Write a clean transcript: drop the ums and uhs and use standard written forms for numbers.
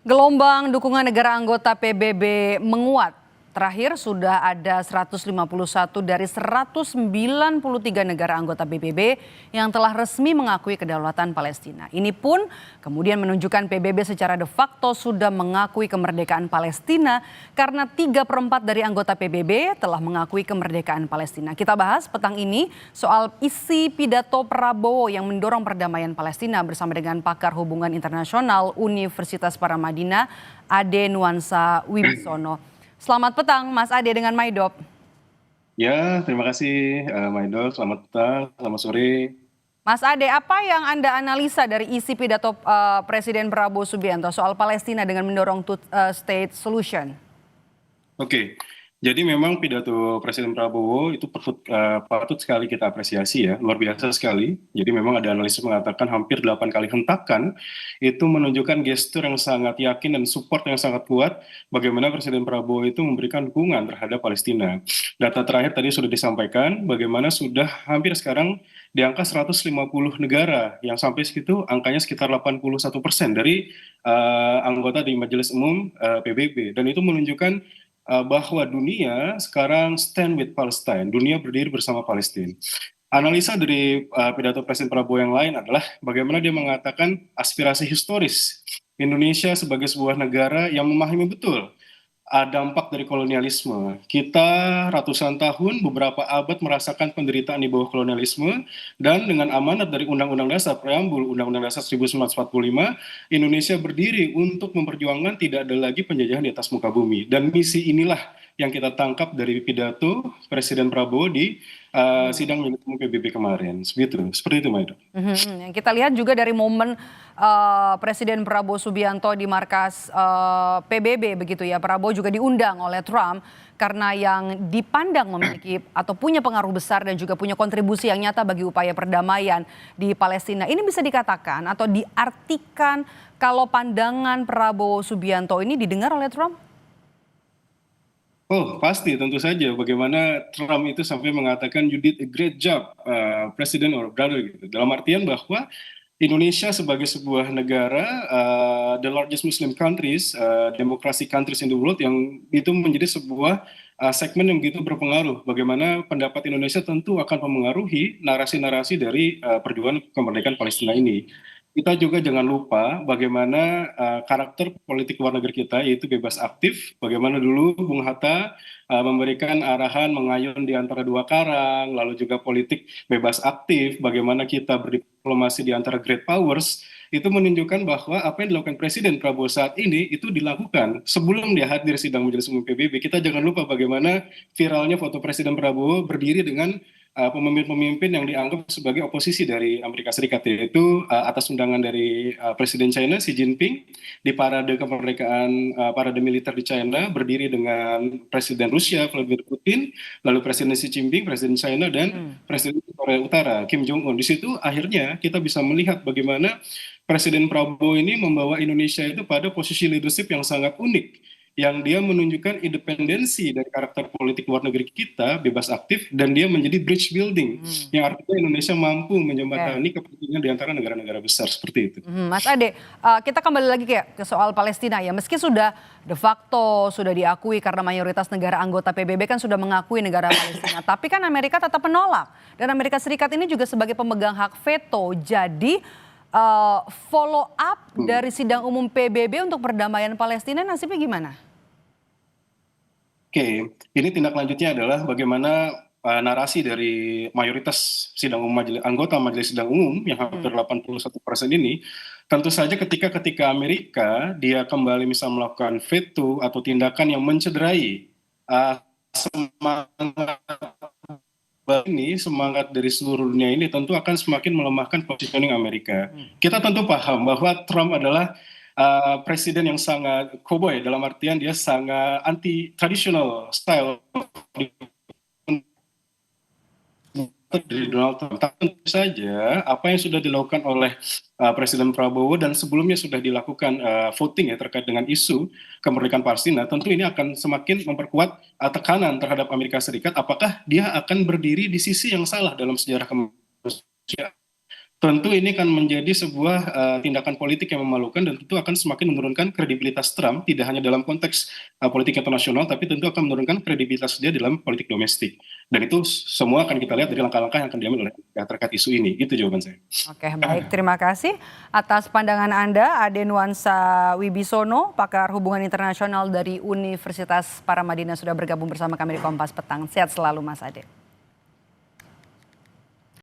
Gelombang dukungan negara anggota PBB menguat. Terakhir sudah ada 151 dari 193 negara anggota PBB yang telah resmi mengakui kedaulatan Palestina. Ini pun kemudian menunjukkan PBB secara de facto sudah mengakui kemerdekaan Palestina karena 3/4 dari anggota PBB telah mengakui kemerdekaan Palestina. Kita bahas petang ini soal isi pidato Prabowo yang mendorong perdamaian Palestina bersama dengan pakar hubungan internasional Universitas Paramadina, Ade Nuansa Wibisono. Selamat petang Mas Ade dengan Maidop. Ya, terima kasih Maidol. Selamat petang, selamat sore. Mas Ade, apa yang Anda analisa dari isi pidato Presiden Prabowo Subianto soal Palestina dengan mendorong two-state solution? Oke, jadi memang pidato Presiden Prabowo itu patut sekali kita apresiasi ya, luar biasa sekali. Jadi memang ada analisis mengatakan hampir 8 kali hentakan itu menunjukkan gestur yang sangat yakin dan support yang sangat kuat bagaimana Presiden Prabowo itu memberikan dukungan terhadap Palestina. Data terakhir tadi sudah disampaikan bagaimana sudah hampir sekarang di angka 150 negara yang sampai segitu angkanya sekitar 81% dari anggota di Majelis Umum PBB, dan itu menunjukkan bahwa dunia sekarang stand with Palestine, dunia berdiri bersama Palestina. Analisa dari pidato Presiden Prabowo yang lain adalah bagaimana dia mengatakan aspirasi historis Indonesia sebagai sebuah negara yang memahami betul dampak dari kolonialisme. Kita ratusan tahun, beberapa abad merasakan penderitaan di bawah kolonialisme, dan dengan amanat dari Undang-Undang Dasar, preambul Undang-Undang Dasar 1945, Indonesia berdiri untuk memperjuangkan tidak ada lagi penjajahan di atas muka bumi. Dan misi inilah yang kita tangkap dari pidato Presiden Prabowo di sidang Majelis Umum PBB kemarin. Seperti itu, Maido. Yang kita lihat juga dari momen Presiden Prabowo Subianto di markas PBB begitu ya. Prabowo juga diundang oleh Trump karena yang dipandang memiliki atau punya pengaruh besar dan juga punya kontribusi yang nyata bagi upaya perdamaian di Palestina. Ini bisa dikatakan atau diartikan kalau pandangan Prabowo Subianto ini didengar oleh Trump? Oh, pasti, tentu saja. Bagaimana Trump itu sampai mengatakan you did a great job, President or brother, gitu. Dalam artian bahwa Indonesia sebagai sebuah negara, the largest Muslim countries, democracy countries in the world, yang itu menjadi sebuah segmen yang begitu berpengaruh. Bagaimana pendapat Indonesia tentu akan mempengaruhi narasi-narasi dari perjuangan kemerdekaan Palestina ini. Kita juga jangan lupa bagaimana karakter politik luar negeri kita, yaitu bebas aktif. Bagaimana dulu Bung Hatta memberikan arahan mengayun di antara dua karang, lalu juga politik bebas aktif, bagaimana kita berdiplomasi di antara great powers, itu menunjukkan bahwa apa yang dilakukan Presiden Prabowo saat ini itu dilakukan sebelum dia hadir sidang Majelis Umum PBB. Kita jangan lupa bagaimana viralnya foto Presiden Prabowo berdiri dengan pemimpin-pemimpin yang dianggap sebagai oposisi dari Amerika Serikat, yaitu atas undangan dari Presiden China Xi Jinping di parade kemerdekaan, parade militer di China, berdiri dengan Presiden Rusia Vladimir Putin, lalu Presiden Xi Jinping, Presiden China, dan Presiden Korea Utara Kim Jong Un. Di situ akhirnya kita bisa melihat bagaimana Presiden Prabowo ini membawa Indonesia itu pada posisi leadership yang sangat unik, yang dia menunjukkan independensi dari karakter politik luar negeri kita, bebas aktif, dan dia menjadi bridge building, yang artinya Indonesia mampu menjembatani kepentingan di antara negara-negara besar, seperti itu. Mas Ade, kita kembali lagi ke soal Palestina ya. Meski sudah de facto sudah diakui karena mayoritas negara anggota PBB kan sudah mengakui negara Palestina, tapi kan Amerika tetap menolak. Dan Amerika Serikat ini juga sebagai pemegang hak veto. Jadi follow up dari sidang umum PBB untuk perdamaian Palestina nasibnya gimana? Oke, ini tindak lanjutnya adalah bagaimana narasi dari mayoritas sidang umum anggota majelis sidang umum yang hampir 81% ini, tentu saja ketika Amerika dia kembali misal melakukan veto atau tindakan yang mencederai semangat semangat dari seluruh dunia ini, tentu akan semakin melemahkan positioning Amerika. Kita tentu paham bahwa Trump adalah presiden yang sangat cowboy, dalam artian dia sangat anti traditional style dari Donald Trump. Tentu saja apa yang sudah dilakukan oleh Presiden Prabowo dan sebelumnya sudah dilakukan voting ya terkait dengan isu kemerdekaan Palestina, tentu ini akan semakin memperkuat tekanan terhadap Amerika Serikat, apakah dia akan berdiri di sisi yang salah dalam sejarah kemanusiaan. Tentu ini akan menjadi sebuah tindakan politik yang memalukan dan tentu akan semakin menurunkan kredibilitas Trump, tidak hanya dalam konteks politik internasional, tapi tentu akan menurunkan kredibilitas dia dalam politik domestik. Dan itu semua akan kita lihat dari langkah-langkah yang akan diambil oleh terkait isu ini. Itu jawaban saya. Oke, baik. Terima kasih atas pandangan Anda, Ade Nuansa Wibisono, pakar hubungan internasional dari Universitas Paramadina sudah bergabung bersama kami di Kompas Petang. Sehat selalu, Mas Ade.